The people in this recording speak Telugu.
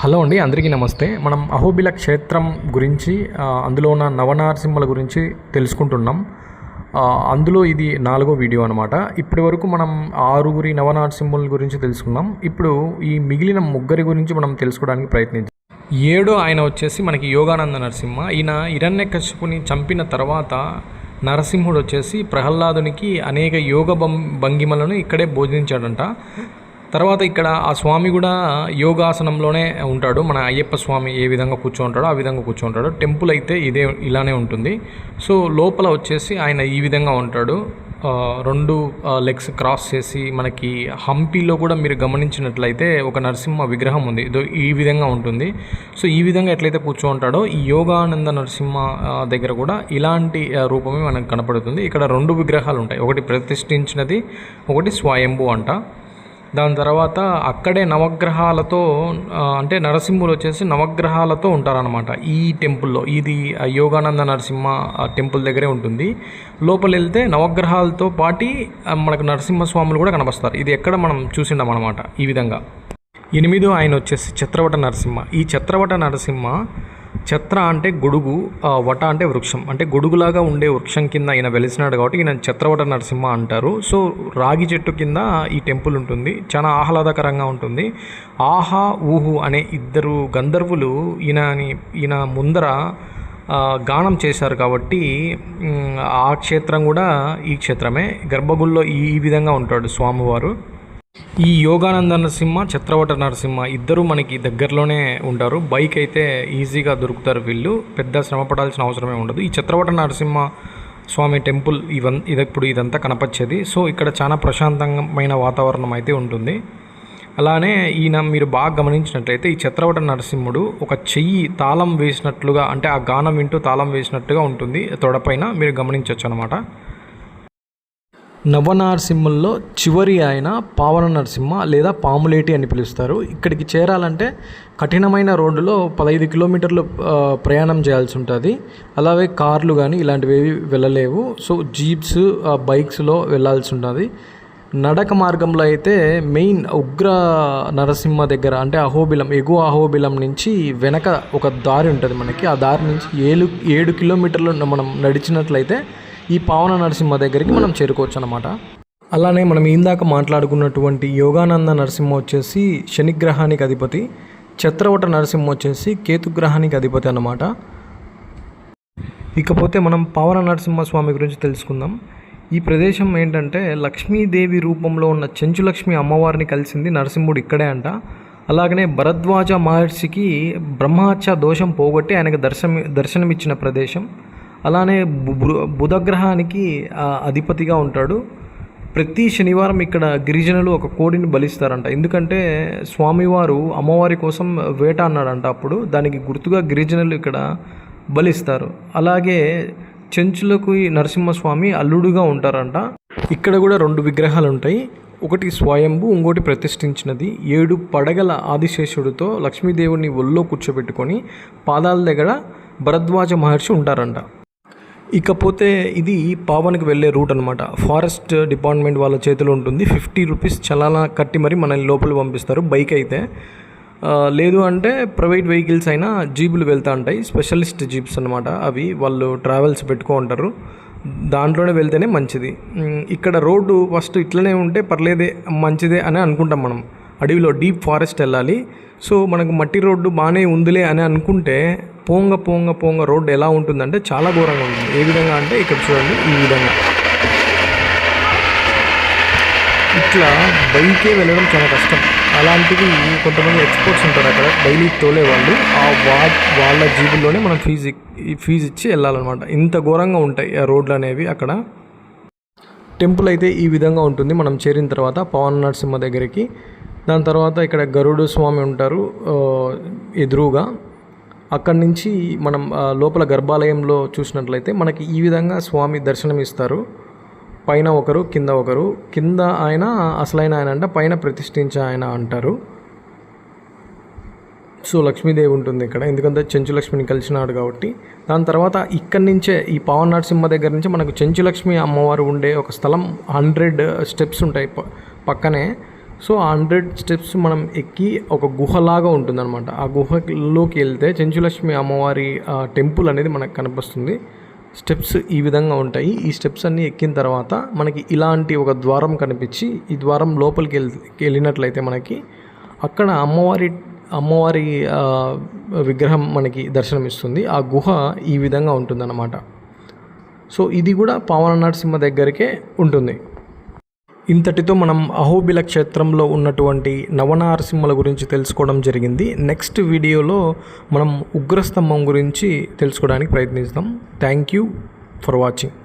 హలో అండి, అందరికీ నమస్తే. మనం అహోబిల క్షేత్రం గురించి అందులో ఉన్న నవనారసింహల గురించి తెలుసుకుంటున్నాం. అందులో ఇది 4వ వీడియో అనమాట. ఇప్పటి వరకు మనం 6 నవనారసింహుల గురించి తెలుసుకున్నాం. ఇప్పుడు ఈ మిగిలిన 3 గురించి మనం తెలుసుకోవడానికి ప్రయత్నించాం. 7వ ఆయన వచ్చేసి మనకి యోగానంద నరసింహ. ఈయన హిరణ్యకశిపుని చంపిన తర్వాత నరసింహుడు వచ్చేసి ప్రహ్లాదునికి అనేక యోగ భంగిమలను ఇక్కడే బోధించాడంట. తర్వాత ఇక్కడ ఆ స్వామి కూడా యోగాసనంలోనే ఉంటాడు. మన అయ్యప్ప స్వామి ఏ విధంగా కూర్చోంటాడో ఆ విధంగా కూర్చోంటాడు. టెంపుల్ అయితే ఇలానే ఉంటుంది. సో లోపల వచ్చేసి ఆయన ఈ విధంగా ఉంటాడు. 2 లెగ్స్ క్రాస్ చేసి, మనకి హంపీలో కూడా మీరు గమనించినట్లయితే ఒక నరసింహ విగ్రహం ఉంది. ఈ విధంగా ఉంటుంది. సో ఈ విధంగా ఎట్లయితే కూర్చోంటాడో ఈ యోగానంద నరసింహ దగ్గర కూడా ఇలాంటి రూపమే మనకు కనపడుతుంది. ఇక్కడ 2 విగ్రహాలు ఉంటాయి. ఒకటి ప్రతిష్ఠించినది, ఒకటి స్వయంభూ అంట. దాని తర్వాత అక్కడే నవగ్రహాలతో, అంటే నరసింహులు వచ్చేసి నవగ్రహాలతో ఉంటారనమాట ఈ టెంపుల్లో. ఇది యోగానంద నరసింహ టెంపుల్ దగ్గరే ఉంటుంది. లోపల వెళ్తే నవగ్రహాలతో పాటు మనకు నరసింహస్వాములు కూడా కనిపిస్తారు. ఇది ఎక్కడ మనం చూసిండాం అనమాట. ఈ విధంగా 8వ ఆయన వచ్చేసి ఛత్రవట నరసింహ. ఈ ఛత్రవట నరసింహ, ఛత్ర అంటే గొడుగు, వట అంటే వృక్షం, అంటే గొడుగులాగా ఉండే వృక్షం కింద ఈయన వెలిసినాడు కాబట్టి ఈయన ఛత్రవట నరసింహ అంటారు. సో రాగి చెట్టు కింద ఈ టెంపుల్ ఉంటుంది. చాలా ఆహ్లాదకరంగా ఉంటుంది. ఆహా ఊహు అనే 2 గంధర్వులు ఈయన ముందర గానం చేశారు కాబట్టి ఆ క్షేత్రం కూడా ఈ క్షేత్రమే. గర్భగుడిలో ఈ విధంగా ఉంటాడు స్వామివారు. ఈ యోగానంద నరసింహ, ఛత్రవట నరసింహ ఇద్దరు మనకి దగ్గరలోనే ఉంటారు. బైక్ అయితే ఈజీగా దొరుకుతారు. వీళ్ళు పెద్ద శ్రమ పడాల్సిన అవసరమే ఉండదు. ఈ ఛత్రవట నరసింహ స్వామి టెంపుల్ ఇప్పుడు ఇదంతా కనపచ్చేది. సో ఇక్కడ చాలా ప్రశాంతమైన వాతావరణం అయితే ఉంటుంది. అలానే ఈయన మీరు బాగా గమనించినట్లయితే ఈ ఛత్రవట నరసింహుడు ఒక చెయ్యి తాళం వేసినట్లుగా, అంటే ఆ గానం వింటూ తాళం వేసినట్టుగా ఉంటుంది తొడపైన, మీరు గమనించవచ్చు అనమాట. నవనారసింహుల్లో చివరి ఆయన పావన నరసింహ లేదా పాములేటి అని పిలుస్తారు. ఇక్కడికి చేరాలంటే కఠినమైన రోడ్డులో 15 కిలోమీటర్లు ప్రయాణం చేయాల్సి ఉంటుంది. అలాగే కార్లు కానీ ఇలాంటివి ఏవి వెళ్ళలేవు. సో జీప్స్, బైక్స్లో వెళ్ళాల్సి ఉంటుంది. నడక మార్గంలో అయితే మెయిన్ ఉగ్ర నరసింహ దగ్గర, అంటే అహోబిలం, ఎగువ అహోబిలం నుంచి వెనక ఒక దారి ఉంటుంది మనకి. ఆ దారి నుంచి 7 కిలోమీటర్లు మనం నడిచినట్లయితే ఈ పావన నరసింహ దగ్గరికి మనం చేరుకోవచ్చు అనమాట. అలానే మనం ఇందాక మాట్లాడుకున్నటువంటి యోగానంద నరసింహ వచ్చేసి శనిగ్రహానికి అధిపతి, ఛత్రవట నరసింహ వచ్చేసి కేతుగ్రహానికి అధిపతి అన్నమాట. ఇకపోతే మనం పావన నరసింహ స్వామి గురించి తెలుసుకుందాం. ఈ ప్రదేశం ఏంటంటే లక్ష్మీదేవి రూపంలో ఉన్న చెంచులక్ష్మి అమ్మవారిని కలిసింది నరసింహుడు ఇక్కడే అంట. అలాగనే భరద్వాజ మహర్షికి బ్రహ్మహత్య దోషం పోగొట్టి ఆయనకు దర్శనమిచ్చిన ప్రదేశం. అలానే బుధగ్రహానికి అధిపతిగా ఉంటాడు. ప్రతి శనివారం ఇక్కడ గిరిజనులు ఒక కోడిని బలిస్తారంట. ఎందుకంటే స్వామివారు అమ్మవారి కోసం వేట అన్నాడంట. అప్పుడు దానికి గుర్తుగా గిరిజనులు ఇక్కడ బలిస్తారు. అలాగే చెంచులకు నరసింహస్వామి అల్లుడుగా ఉంటారంట. ఇక్కడ కూడా 2 విగ్రహాలు ఉంటాయి. ఒకటి స్వయంభూ, ఇంకోటి ప్రతిష్ఠించినది. 7 పడగల ఆదిశేషుడితో లక్ష్మీదేవుని ఒళ్ళో కూర్చోబెట్టుకొని పాదాల దగ్గర భరద్వాజ మహర్షి ఉంటారంట. ఇకపోతే ఇది పావన్కి వెళ్ళే రూట్ అనమాట. ఫారెస్ట్ డిపార్ట్మెంట్ వాళ్ళ చేతిలో ఉంటుంది. 50 రూపీస్ చలానా కట్టి మరి మనల్ని లోపలికి పంపిస్తారు. బైక్ అయితే లేదు అంటే ప్రైవేట్ వెహికల్స్ అయినా జీబులు వెళ్తూ ఉంటాయి. స్పెషలిస్ట్ జీప్స్ అనమాట అవి. వాళ్ళు ట్రావెల్స్ పెట్టుకో ఉంటారు. దాంట్లోనే వెళ్తేనే మంచిది. ఇక్కడ రోడ్డు ఫస్ట్ ఇట్లనే ఉంటే పర్లేదే, మంచిదే అని అనుకుంటాం మనం. అడవిలో డీప్ ఫారెస్ట్ వెళ్ళాలి. సో మనకు మట్టి రోడ్డు బాగానే ఉందిలే అని అనుకుంటే పోంగ రోడ్డు ఎలా ఉంటుందంటే చాలా ఘోరంగా ఉంటుంది. ఏ విధంగా అంటే ఇక్కడ చూడండి, ఈ విధంగా ఇట్లా బైకే వెళ్ళడం చాలా కష్టం. అలాంటివి కొంతమంది ఎక్స్పర్ట్స్ ఉంటారు అక్కడ డైలీ తోలే వాళ్ళు. వాళ్ళ జీబుల్లోనే మనం ఫీజు ఇచ్చి వెళ్ళాలన్నమాట. ఇంత ఘోరంగా ఉంటాయి ఆ రోడ్లు అనేవి అక్కడ. టెంపుల్ అయితే ఈ విధంగా ఉంటుంది మనం చేరిన తర్వాత పవన్ నరసింహ దగ్గరికి. దాని తర్వాత ఇక్కడ గరుడు స్వామి ఉంటారు ఎదురుగా. అక్కడి నుంచి మనం లోపల గర్భాలయంలో చూసినట్లయితే మనకి ఈ విధంగా స్వామి దర్శనం ఇస్తారు. పైన ఒకరు, కింద ఒకరు. కింద ఆయన అసలైన ఆయన అంట, పైన ప్రతిష్ఠించే ఆయన అంటారు. సో లక్ష్మీదేవి ఉంటుంది ఇక్కడ, ఎందుకంటే చెంచులక్ష్మిని కలిసినాడు కాబట్టి. దాని తర్వాత ఇక్కడి నుంచే ఈ పావన నరసింహ దగ్గర నుంచి మనకు చెంచులక్ష్మి అమ్మవారు ఉండే ఒక స్థలం 100 స్టెప్స్ ఉంటాయి పక్కనే. సో 100 స్టెప్స్ మనం ఎక్కి ఒక గుహలాగా ఉంటుందన్నమాట. ఆ గుహలోకి వెళ్తే చెంచులక్ష్మి అమ్మవారి టెంపుల్ అనేది మనకు కనిపిస్తుంది. స్టెప్స్ ఈ విధంగా ఉంటాయి. ఈ స్టెప్స్ అన్నీ ఎక్కిన తర్వాత మనకి ఇలాంటి ఒక ద్వారం కనిపించి, ఈ ద్వారం లోపలికి వెళ్ళినట్లయితే మనకి అక్కడ అమ్మవారి విగ్రహం మనకి దర్శనమిస్తుంది. ఆ గుహ ఈ విధంగా ఉంటుందన్నమాట. సో ఇది కూడా పావన నరసింహ దగ్గరికే ఉంటుంది. ఇంతటితో మనం అహోబిల క్షేత్రంలో ఉన్నటువంటి నవనారసింహల గురించి తెలుసుకోవడం జరిగింది. నెక్స్ట్ వీడియోలో మనం ఉగ్రస్తంభం గురించి తెలుసుకోవడానికి ప్రయత్నిస్తాం. Thank you for watching.